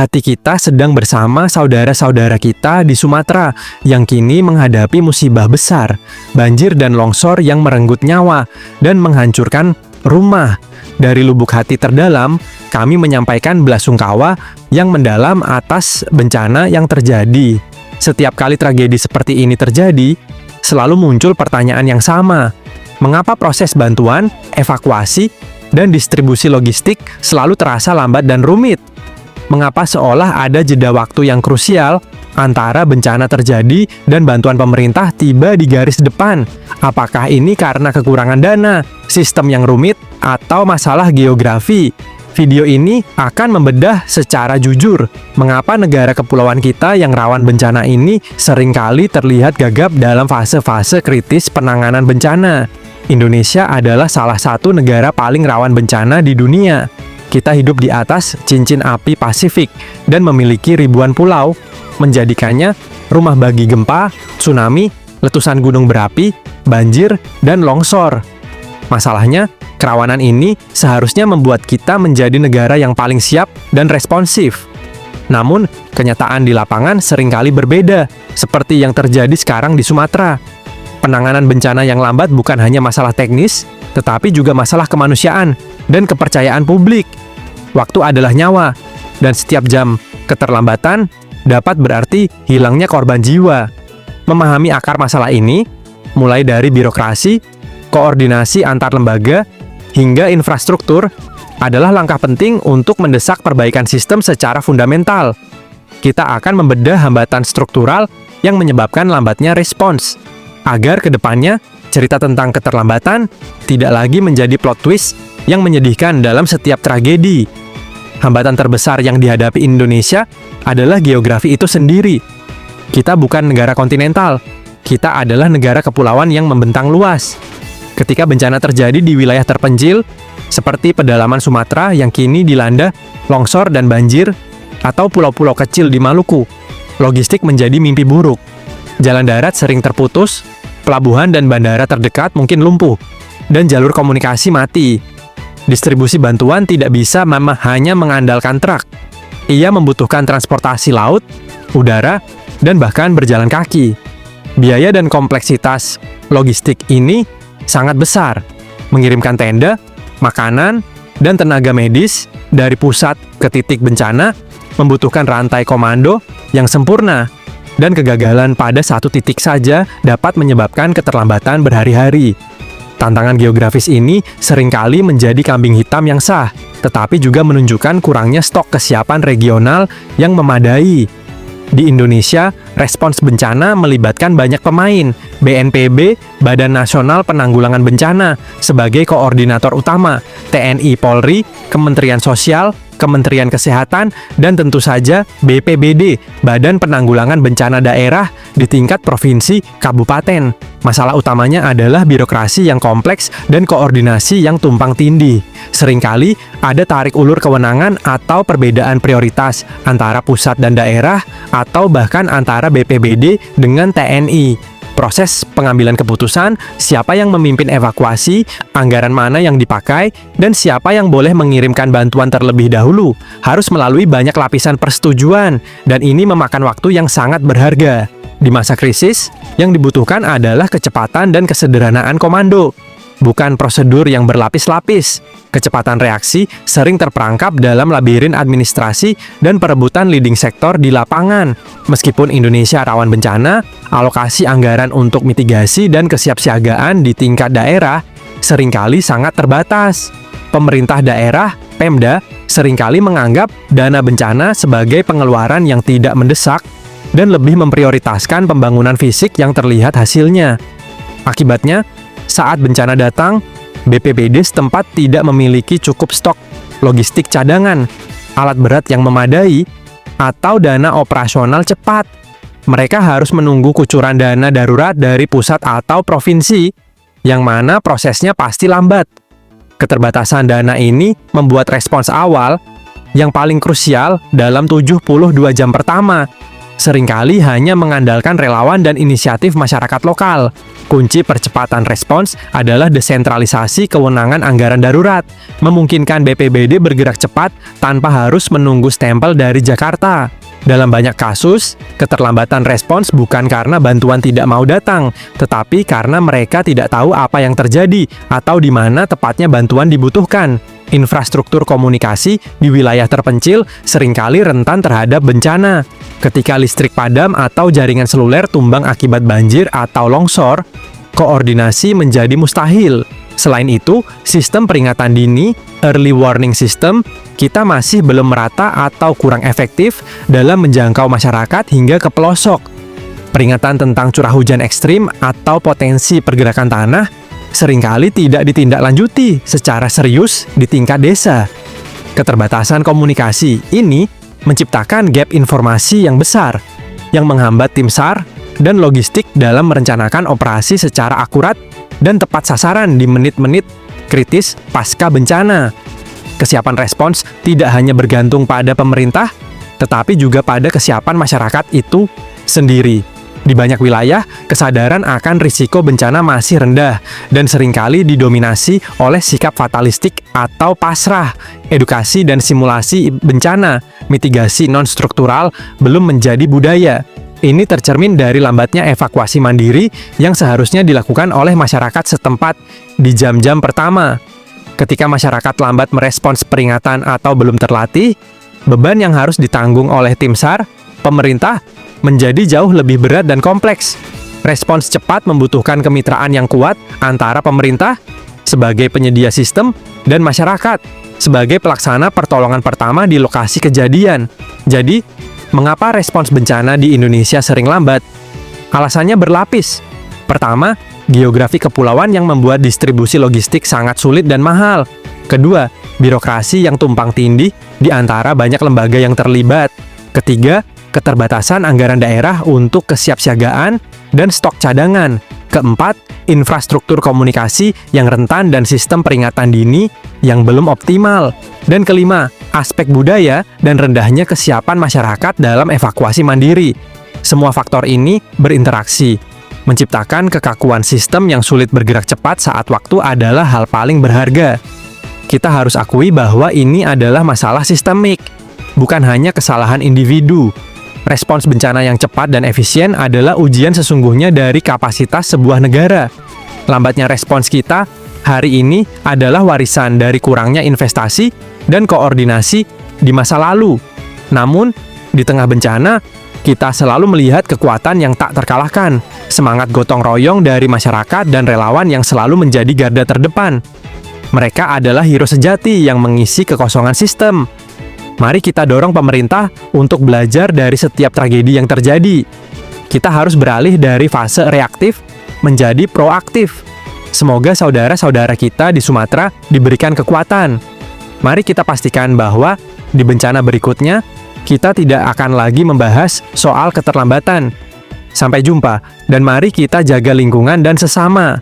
hati kita sedang bersama saudara-saudara kita di Sumatera yang kini menghadapi musibah besar, banjir dan longsor yang merenggut nyawa dan menghancurkan rumah. Dari lubuk hati terdalam, kami menyampaikan belasungkawa yang mendalam atas bencana yang terjadi. Setiap kali tragedi seperti ini terjadi, selalu muncul pertanyaan yang sama. Mengapa proses bantuan, evakuasi, dan distribusi logistik selalu terasa lambat dan rumit? Mengapa seolah ada jeda waktu yang krusial antara bencana terjadi dan bantuan pemerintah tiba di garis depan? Apakah ini karena kekurangan dana, sistem yang rumit, atau masalah geografi? Video ini akan membedah secara jujur mengapa negara kepulauan kita yang rawan bencana ini seringkali terlihat gagap dalam fase-fase kritis penanganan bencana. Indonesia adalah salah satu negara paling rawan bencana di dunia. Kita hidup di atas cincin api Pasifik dan memiliki ribuan pulau, menjadikannya rumah bagi gempa, tsunami, letusan gunung berapi, banjir, dan longsor. Masalahnya, kerawanan ini seharusnya membuat kita menjadi negara yang paling siap dan responsif. Namun, kenyataan di lapangan seringkali berbeda, seperti yang terjadi sekarang di Sumatera. Penanganan bencana yang lambat bukan hanya masalah teknis, tetapi juga masalah kemanusiaan dan kepercayaan publik. Waktu adalah nyawa, dan setiap jam keterlambatan dapat berarti hilangnya korban jiwa. Memahami akar masalah ini, mulai dari birokrasi, koordinasi antar lembaga, hingga infrastruktur, adalah langkah penting untuk mendesak perbaikan sistem secara fundamental. Kita akan membedah hambatan struktural yang menyebabkan lambatnya respons, agar kedepannya cerita tentang keterlambatan tidak lagi menjadi plot twist yang menyedihkan dalam setiap tragedi. Hambatan terbesar yang dihadapi Indonesia adalah geografi itu sendiri. Kita bukan negara kontinental, kita adalah negara kepulauan yang membentang luas. Ketika bencana terjadi di wilayah terpencil, seperti pedalaman Sumatera yang kini dilanda longsor dan banjir, atau pulau-pulau kecil di Maluku, logistik menjadi mimpi buruk. Jalan darat sering terputus, pelabuhan dan bandara terdekat mungkin lumpuh, dan jalur komunikasi mati. Distribusi bantuan tidak bisa hanya mengandalkan truk. Ia membutuhkan transportasi laut, udara, dan bahkan berjalan kaki. Biaya dan kompleksitas logistik ini sangat besar. Mengirimkan tenda, makanan, dan tenaga medis dari pusat ke titik bencana membutuhkan rantai komando yang sempurna, dan kegagalan pada satu titik saja dapat menyebabkan keterlambatan berhari-hari. Tantangan geografis ini seringkali menjadi kambing hitam yang sah, tetapi juga menunjukkan kurangnya stok kesiapan regional yang memadai. Di Indonesia, respons bencana melibatkan banyak pemain. BNPB, Badan Nasional Penanggulangan Bencana, sebagai koordinator utama, TNI Polri, Kementerian Sosial, Kementerian Kesehatan, dan tentu saja BPBD, Badan Penanggulangan Bencana Daerah di tingkat provinsi, kabupaten. Masalah utamanya adalah birokrasi yang kompleks dan koordinasi yang tumpang tindih. Seringkali ada tarik ulur kewenangan atau perbedaan prioritas antara pusat dan daerah, atau bahkan antara BPBD dengan TNI. Proses pengambilan keputusan, siapa yang memimpin evakuasi, anggaran mana yang dipakai, dan siapa yang boleh mengirimkan bantuan terlebih dahulu, harus melalui banyak lapisan persetujuan, dan ini memakan waktu yang sangat berharga. Di masa krisis, yang dibutuhkan adalah kecepatan dan kesederhanaan komando, bukan prosedur yang berlapis-lapis. Kecepatan reaksi sering terperangkap dalam labirin administrasi dan perebutan leading sektor di lapangan. Meskipun Indonesia rawan bencana, alokasi anggaran untuk mitigasi dan kesiapsiagaan di tingkat daerah seringkali sangat terbatas. Pemerintah daerah, Pemda, seringkali menganggap dana bencana sebagai pengeluaran yang tidak mendesak dan lebih memprioritaskan pembangunan fisik yang terlihat hasilnya. Akibatnya, saat bencana datang, BPBD setempat tidak memiliki cukup stok logistik cadangan, alat berat yang memadai, atau dana operasional cepat. Mereka harus menunggu kucuran dana darurat dari pusat atau provinsi, yang mana prosesnya pasti lambat. Keterbatasan dana ini membuat respons awal yang paling krusial dalam 72 jam pertama. seringkali hanya mengandalkan relawan dan inisiatif masyarakat lokal. Kunci percepatan respons adalah desentralisasi kewenangan anggaran darurat, memungkinkan BPBD bergerak cepat tanpa harus menunggu stempel dari Jakarta. Dalam banyak kasus, keterlambatan respons bukan karena bantuan tidak mau datang, tetapi karena mereka tidak tahu apa yang terjadi atau di mana tepatnya bantuan dibutuhkan. Infrastruktur komunikasi di wilayah terpencil seringkali rentan terhadap bencana. Ketika listrik padam atau jaringan seluler tumbang akibat banjir atau longsor, koordinasi menjadi mustahil. Selain itu, sistem peringatan dini, early warning system, kita masih belum merata atau kurang efektif dalam menjangkau masyarakat hingga ke pelosok. Peringatan tentang curah hujan ekstrim atau potensi pergerakan tanah seringkali tidak ditindaklanjuti secara serius di tingkat desa. Keterbatasan komunikasi ini menciptakan gap informasi yang besar, yang menghambat tim SAR dan logistik dalam merencanakan operasi secara akurat dan tepat sasaran di menit-menit kritis pasca bencana. Kesiapan respons tidak hanya bergantung pada pemerintah, tetapi juga pada kesiapan masyarakat itu sendiri. Di banyak wilayah, kesadaran akan risiko bencana masih rendah dan seringkali didominasi oleh sikap fatalistik atau pasrah. Edukasi dan simulasi bencana, mitigasi non-struktural belum menjadi budaya. Ini tercermin dari lambatnya evakuasi mandiri yang seharusnya dilakukan oleh masyarakat setempat di jam-jam pertama. Ketika masyarakat lambat merespons peringatan atau belum terlatih, beban yang harus ditanggung oleh tim SAR, pemerintah, menjadi jauh lebih berat dan kompleks. Respons cepat membutuhkan kemitraan yang kuat antara pemerintah sebagai penyedia sistem dan masyarakat sebagai pelaksana pertolongan pertama di lokasi kejadian. Jadi, mengapa respons bencana di Indonesia sering lambat? Alasannya berlapis. Pertama, geografi kepulauan yang membuat distribusi logistik sangat sulit dan mahal. Kedua, birokrasi yang tumpang tindih di antara banyak lembaga yang terlibat. Ketiga, keterbatasan anggaran daerah untuk kesiapsiagaan dan stok cadangan. Keempat, infrastruktur komunikasi yang rentan dan sistem peringatan dini yang belum optimal. Dan kelima, aspek budaya dan rendahnya kesiapan masyarakat dalam evakuasi mandiri. Semua faktor ini berinteraksi, menciptakan kekakuan sistem yang sulit bergerak cepat saat waktu adalah hal paling berharga. Kita harus akui bahwa ini adalah masalah sistemik, bukan hanya kesalahan individu. Respons bencana yang cepat dan efisien adalah ujian sesungguhnya dari kapasitas sebuah negara. Lambatnya respons kita hari ini adalah warisan dari kurangnya investasi dan koordinasi di masa lalu. Namun, di tengah bencana, kita selalu melihat kekuatan yang tak terkalahkan, semangat gotong royong dari masyarakat dan relawan yang selalu menjadi garda terdepan. Mereka adalah hero sejati yang mengisi kekosongan sistem. Mari kita dorong pemerintah untuk belajar dari setiap tragedi yang terjadi. Kita harus beralih dari fase reaktif menjadi proaktif. Semoga saudara-saudara kita di Sumatera diberikan kekuatan. Mari kita pastikan bahwa di bencana berikutnya, kita tidak akan lagi membahas soal keterlambatan. Sampai jumpa, dan mari kita jaga lingkungan dan sesama.